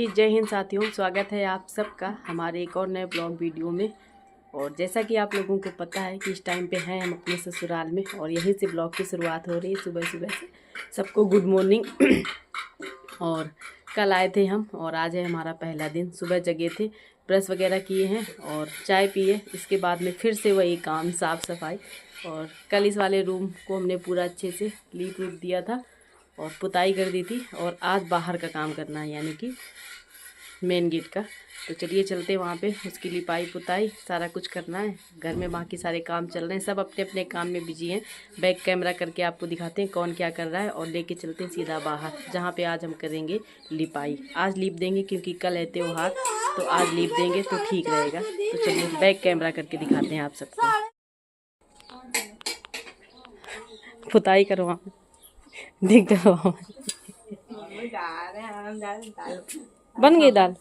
जी जय हिंद साथियों, स्वागत है आप सबका हमारे एक और नए ब्लॉग वीडियो में। और जैसा कि आप लोगों को पता है कि इस टाइम पे हैं हम अपने ससुराल में और यहीं से ब्लॉग की शुरुआत हो रही है सुबह सुबह से। सबको गुड मॉर्निंग। और कल आए थे हम और आज है हमारा पहला दिन। सुबह जगे थे, ब्रश वगैरह किए हैं और चाय पिए। इसके बाद में फिर से वही काम, साफ़ सफाई। और कल इस वाले रूम को हमने पूरा अच्छे से लीप वीप दिया था और पुताई कर दी थी। और आज बाहर का काम करना है, यानी कि मेन गेट का। तो चलिए चलते हैं वहाँ पे, उसकी लिपाई पुताई सारा कुछ करना है। घर में बाकी सारे काम चल रहे हैं, सब अपने अपने काम में बिजी हैं। बैक कैमरा करके आपको दिखाते हैं कौन क्या कर रहा है और लेके चलते हैं सीधा बाहर, जहाँ पे आज हम करेंगे लिपाई। आज लीप देंगे क्योंकि कल है त्योहार, तो आज लीप देंगे तो ठीक रहेगा। तो चलिए बैक कैमरा करके दिखाते हैं आप सबको। पुताई करवा दिख करवा बन गई दाल।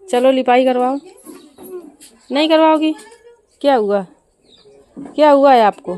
चलो लिपाई करवाओ। नहीं करवाओगी? क्या हुआ, क्या हुआ है आपको?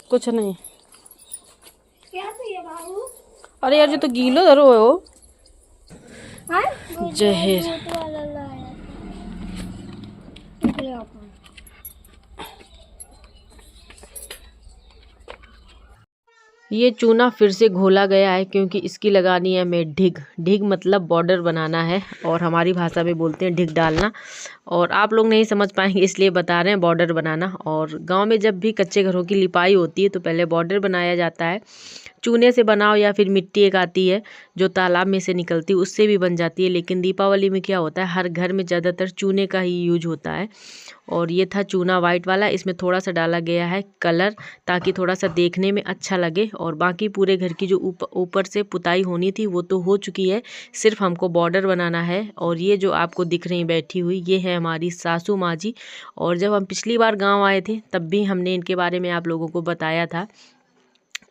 कुछ नहीं। क्या चाहिए बाबू? अरे यार, जो तो गीलो धरो हो। जहर ये चूना फिर से घोला गया है क्योंकि इसकी लगानी है हमें ढिग। ढिग मतलब बॉर्डर बनाना है और हमारी भाषा में बोलते हैं ढिग डालना। और आप लोग नहीं समझ पाएंगे इसलिए बता रहे हैं बॉर्डर बनाना। और गांव में जब भी कच्चे घरों की लिपाई होती है तो पहले बॉर्डर बनाया जाता है। चूने से बनाओ या फिर मिट्टी एक आती है जो तालाब में से निकलती है, उससे भी बन जाती है। लेकिन दीपावली में क्या होता है, हर घर में ज़्यादातर चूने का ही यूज होता है। और ये था चूना वाइट वाला, इसमें थोड़ा सा डाला गया है कलर ताकि थोड़ा सा देखने में अच्छा लगे। और बाकी पूरे घर की जो ऊपर से पुताई होनी थी वो तो हो चुकी है, सिर्फ हमको बॉर्डर बनाना है। और ये जो आपको दिख रही बैठी हुई, ये है हमारी सासू माँ जी। और जब हम पिछली बार गाँव आए थे तब भी हमने इनके बारे में आप लोगों को बताया था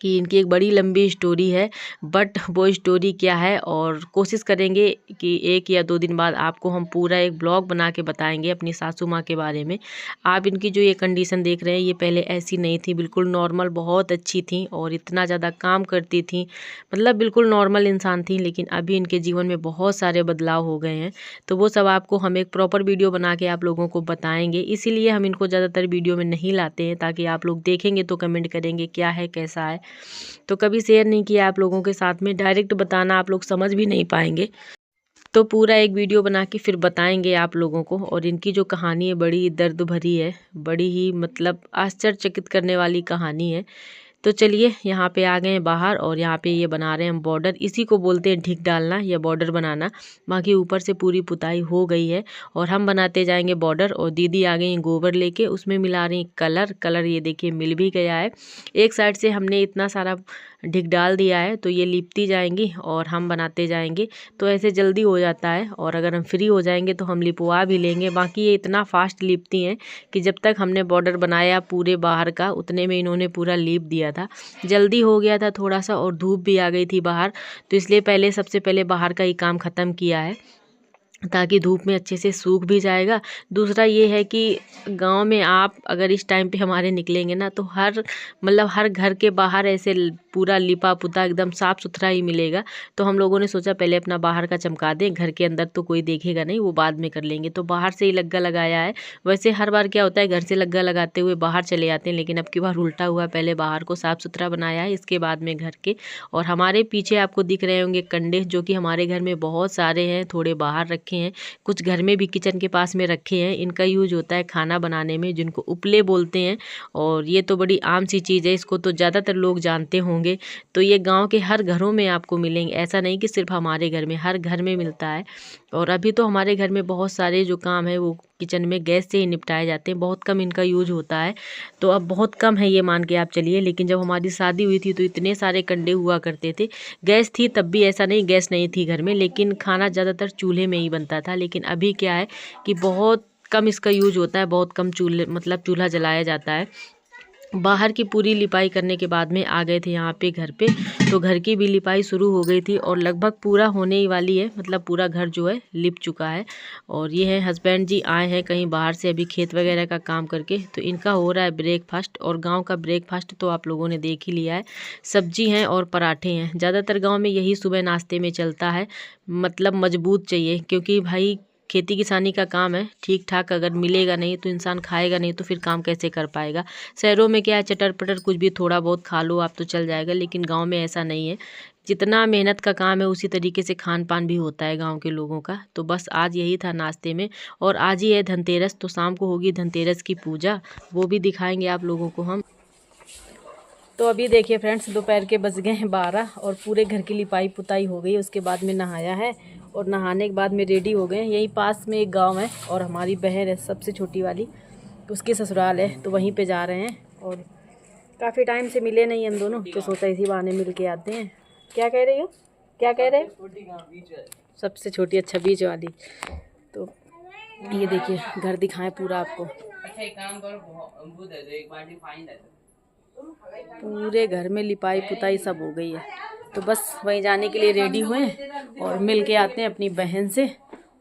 कि इनकी एक बड़ी लंबी स्टोरी है। बट वो स्टोरी क्या है, और कोशिश करेंगे कि 1 या 2 दिन बाद आपको हम पूरा एक ब्लॉग बना के बताएंगे अपनी सासू माँ के बारे में। आप इनकी जो ये कंडीशन देख रहे हैं, ये पहले ऐसी नहीं थी, बिल्कुल नॉर्मल, बहुत अच्छी थी और इतना ज़्यादा काम करती थी, मतलब बिल्कुल नॉर्मल इंसान थी। लेकिन अभी इनके जीवन में बहुत सारे बदलाव हो गए हैं, तो वो सब आपको हम एक प्रॉपर वीडियो बना के आप लोगों को बताएंगे। इसीलिए हम इनको ज़्यादातर वीडियो में नहीं लाते हैं, ताकि आप लोग देखेंगे तो कमेंट करेंगे क्या है कैसा है। तो कभी शेयर नहीं किया आप लोगों के साथ में, डायरेक्ट बताना आप लोग समझ भी नहीं पाएंगे। तो पूरा एक वीडियो बना के फिर बताएंगे आप लोगों को। और इनकी जो कहानी है बड़ी दर्द भरी है, बड़ी ही मतलब आश्चर्यचकित करने वाली कहानी है। तो चलिए यहाँ पे आ गए हैं बाहर और यहाँ पे ये बना रहे हैं हम बॉर्डर। इसी को बोलते हैं ढिग डालना या बॉर्डर बनाना। बाकी ऊपर से पूरी पुताई हो गई है और हम बनाते जाएंगे बॉर्डर। और दीदी आ गई हैं गोबर लेके, उसमें मिला रही कलर। कलर ये देखिए मिल भी गया है। एक साइड से हमने इतना सारा ढिग डाल दिया है, तो ये लिपती जाएंगी और हम बनाते जाएंगे। तो ऐसे जल्दी हो जाता है, और अगर हम फ्री हो जाएंगे तो हम लिपवा भी लेंगे। बाकी ये इतना फास्ट लिपती हैं कि जब तक हमने बॉर्डर बनाया पूरे बाहर का, उतने में इन्होंने पूरा लीप दिया था। जल्दी हो गया था थोड़ा सा, और धूप भी आ गई थी बाहर, तो इसलिए सबसे पहले बाहर का ही काम ख़त्म किया है ताकि धूप में अच्छे से सूख भी जाएगा। दूसरा ये है कि गांव में आप अगर इस टाइम पे हमारे निकलेंगे ना, तो हर घर के बाहर ऐसे पूरा लिपा पुता एकदम साफ़ सुथरा ही मिलेगा। तो हम लोगों ने सोचा पहले अपना बाहर का चमका दें, घर के अंदर तो कोई देखेगा नहीं, वो बाद में कर लेंगे। तो बाहर से ही लग्गा लगाया है। वैसे हर बार क्या होता है, घर से लग्गा लगाते हुए बाहर चले आते हैं, लेकिन अब की बार उल्टा हुआ, पहले बाहर को साफ़ सुथरा बनाया है, इसके बाद में घर के। और हमारे पीछे आपको दिख रहे होंगे कंडे, जो कि हमारे घर में बहुत सारे हैं, थोड़े बाहर रखे हैं, कुछ घर में भी किचन के पास में रखे हैं। इनका यूज होता है खाना बनाने में, जिनको उपले बोलते हैं। और ये तो बड़ी आम सी चीज़ है, इसको तो ज़्यादातर लोग जानते होंगे। तो ये गांव के हर घरों में आपको मिलेंगे, ऐसा नहीं कि सिर्फ हमारे घर में, हर घर में मिलता है। और अभी तो हमारे घर में बहुत सारे जो काम है वो किचन में गैस से ही निपटाए जाते हैं, बहुत कम इनका यूज होता है। तो अब बहुत कम है ये, मान के आप चलिए। लेकिन जब हमारी शादी हुई थी तो इतने सारे कंडे हुआ करते थे। गैस थी तब भी, ऐसा नहीं गैस नहीं थी घर में, लेकिन खाना ज़्यादातर चूल्हे में ही बनता था। लेकिन अभी क्या है कि बहुत कम इसका यूज होता है, बहुत कम चूल्हे मतलब चूल्हा जलाया जाता है। बाहर की पूरी लिपाई करने के बाद में आ गए थे यहाँ पे घर पे। तो घर की भी लिपाई शुरू हो गई थी और लगभग पूरा होने ही वाली है, मतलब पूरा घर जो है लिप चुका है। और ये है हस्बैंड जी आए हैं कहीं बाहर से अभी खेत वगैरह का काम करके, तो इनका हो रहा है ब्रेकफास्ट। और गांव का ब्रेकफास्ट तो आप लोगों ने देख ही लिया है, सब्जी हैं और पराठे हैं। ज़्यादातर गाँव में यही सुबह नाश्ते में चलता है, मतलब मजबूत चाहिए, क्योंकि भाई खेती किसानी का काम है, ठीक ठाक अगर मिलेगा नहीं तो इंसान खाएगा नहीं तो फिर काम कैसे कर पाएगा। शहरों में क्या है, चटर पटर कुछ भी थोड़ा बहुत खा लो आप तो चल जाएगा, लेकिन गांव में ऐसा नहीं है। जितना मेहनत का काम है उसी तरीके से खान पान भी होता है गांव के लोगों का। तो बस आज यही था नाश्ते में। और आज ही है धनतेरस, तो शाम को होगी धनतेरस की पूजा, वो भी दिखाएंगे आप लोगों को हम। तो अभी देखिए फ्रेंड्स, दोपहर के बज गए हैं 12 और पूरे घर की लिपाई पुताई हो गई। उसके बाद में नहाया है और नहाने के बाद में रेडी हो गए। यहीं पास में एक गांव है और हमारी बहन है सबसे छोटी वाली, उसकी ससुराल है, तो वहीं पे जा रहे हैं। और काफ़ी टाइम से मिले नहीं हम दोनों, तो सोचा इसी बहाने मिल के आते हैं। क्या कह रही हो, क्या कह रहे हो? सबसे छोटी, अच्छा बीच वाली। तो ये देखिए घर दिखाएं पूरा आपको, पूरे घर में लिपाई पुताई सब हो गई है। तो बस वहीं जाने के लिए रेडी हुए हैं और मिल के आते हैं अपनी बहन से।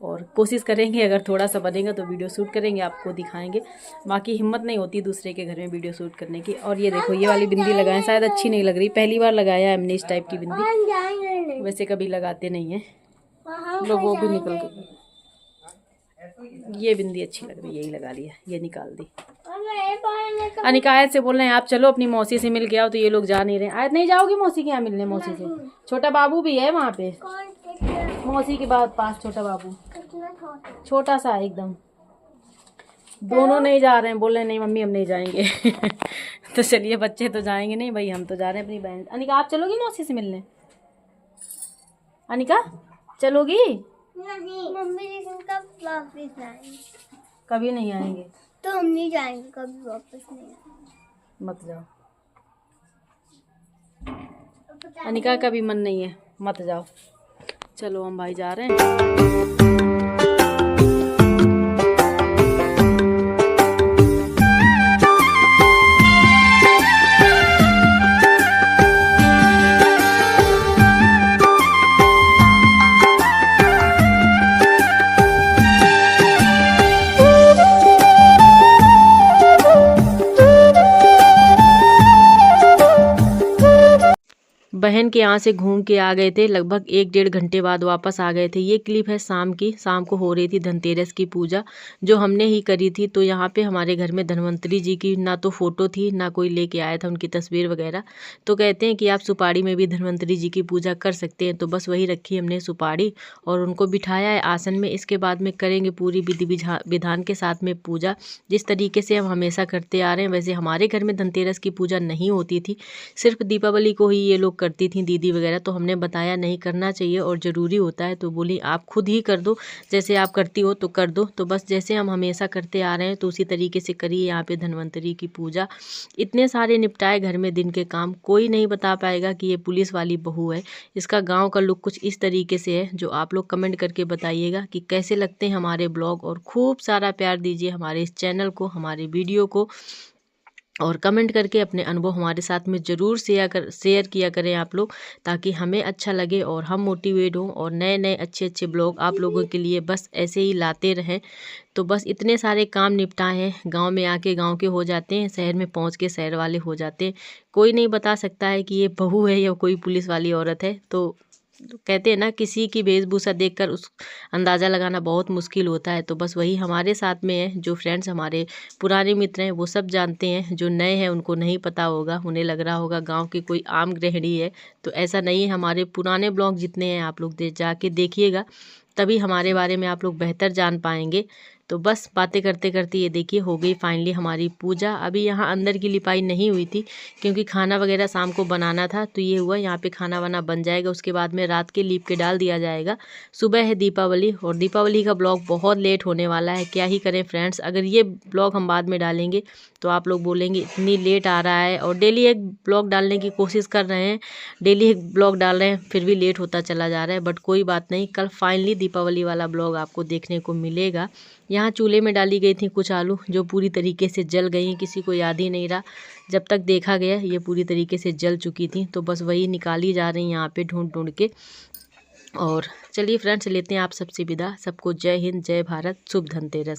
और कोशिश करेंगे अगर थोड़ा सा बनेगा तो वीडियो शूट करेंगे, आपको दिखाएंगे। बाकी हिम्मत नहीं होती दूसरे के घर में वीडियो शूट करने की। और ये देखो ये वाली बिंदी लगाएं, शायद अच्छी नहीं लग रही, पहली बार लगाया है हमने इस टाइप की बिंदी, वैसे कभी लगाते नहीं हैं लोग, वो भी निकल गई। ये बिंदी अच्छी लग रही है, यही लगा लिया, ये निकाल दी। अनिका आयत से बोल रहे हैं आप चलो अपनी मौसी से मिल के आओ, तो ये लोग जा नहीं रहे। आयत नहीं जाओगी मौसी के यहाँ मिलने? मौसी से छोटा बाबू भी है वहाँ पे, मौसी के बाद पास छोटा बाबू, छोटा सा एकदम। दोनों नहीं जा रहे हैं, बोल रहे नहीं मम्मी हम नहीं जाएंगे। तो चलिए बच्चे तो जाएंगे नहीं भाई, हम तो जा रहे हैं अपनी बहन। अनिका आप चलोगी मौसी से मिलने? अनिका चलोगी? नहीं मम्मी, लेकिन कब वापस आएंगे? कभी नहीं आएंगे तो हम नहीं जाएंगे, कभी वापस नहीं आएंगे। मत जाओ। अनिका का भी मन नहीं है, मत जाओ। चलो हम भाई जा रहे हैं। बहन के यहाँ से घूम के आ गए थे, लगभग 1-1.5 घंटे बाद वापस आ गए थे। ये क्लिप है शाम की, शाम को हो रही थी धनतेरस की पूजा जो हमने ही करी थी। तो यहाँ पे हमारे घर में धन्वंतरी जी की ना तो फ़ोटो थी, ना कोई लेके आया था उनकी तस्वीर वगैरह। तो कहते हैं कि आप सुपारी में भी धन्वंतरी जी की पूजा कर सकते हैं, तो बस वही रखी हमने सुपारी और उनको बिठाया है आसन में। इसके बाद में करेंगे पूरी विधि विधान के साथ में पूजा, जिस तरीके से हम हमेशा करते आ रहे हैं। वैसे हमारे घर में धनतेरस की पूजा नहीं होती थी, सिर्फ दीपावली को ही ये लोग करती थी दीदी वगैरह। तो हमने बताया नहीं करना चाहिए और ज़रूरी होता है, तो बोली आप खुद ही कर दो, जैसे आप करती हो तो कर दो। तो बस जैसे हम हमेशा करते आ रहे हैं तो उसी तरीके से करिए यहाँ पे धन्वंतरी की पूजा। इतने सारे निपटाए घर में दिन के काम, कोई नहीं बता पाएगा कि ये पुलिस वाली बहू है। इसका गाँव का लुक कुछ इस तरीके से है, जो आप लोग कमेंट करके बताइएगा कि कैसे लगते हैं हमारे ब्लॉग। और खूब सारा प्यार दीजिए हमारे इस चैनल को, हमारे वीडियो को, और कमेंट करके अपने अनुभव हमारे साथ में ज़रूर शेयर किया करें आप लोग, ताकि हमें अच्छा लगे और हम मोटिवेट हों और नए नए अच्छे अच्छे ब्लॉग आप लोगों के लिए बस ऐसे ही लाते रहें। तो बस इतने सारे काम निपटाए हैं, गांव में आके गांव के हो जाते हैं, शहर में पहुंच के शहर वाले हो जाते हैं। कोई नहीं बता सकता है कि ये बहू है या कोई पुलिस वाली औरत है। तो कहते हैं ना, किसी की वेशभूषा देखकर उस अंदाज़ा लगाना बहुत मुश्किल होता है। तो बस वही हमारे साथ में है। जो फ्रेंड्स हमारे पुराने मित्र हैं वो सब जानते हैं, जो नए हैं उनको नहीं पता होगा, उन्हें लग रहा होगा गांव की कोई आम गृहिणी है। तो ऐसा नहीं है, हमारे पुराने ब्लॉग जितने हैं आप लोग जाके देखिएगा, तभी हमारे बारे में आप लोग बेहतर जान पाएंगे। तो बस बातें करते करते ये देखिए हो गई फाइनली हमारी पूजा। अभी यहाँ अंदर की लिपाई नहीं हुई थी क्योंकि खाना वगैरह शाम को बनाना था। तो ये हुआ, यहाँ पे खाना वाना बन जाएगा, उसके बाद में रात के लीप के डाल दिया जाएगा। सुबह है दीपावली और दीपावली का ब्लॉग बहुत लेट होने वाला है। क्या ही करें फ्रेंड्स, अगर ये ब्लॉग हम बाद में डालेंगे तो आप लोग बोलेंगे इतनी लेट आ रहा है। और डेली एक ब्लॉग डालने की कोशिश कर रहे हैं, डेली एक ब्लॉग डाल रहे हैं, फिर भी लेट होता चला जा रहा है। बट कोई बात नहीं, कल फाइनली दीपावली वाला ब्लॉग आपको देखने को मिलेगा। यहाँ चूल्हे में डाली गई थी कुछ आलू जो पूरी तरीके से जल गई, किसी को याद ही नहीं रहा। जब तक देखा गया ये पूरी तरीके से जल चुकी थी, तो बस वही निकाली जा रही यहाँ पे ढूंढ ढूंढ के। और चलिए फ्रेंड्स, लेते हैं आप सबसे विदा। सबको जय हिंद, जय भारत, शुभ धनतेरस।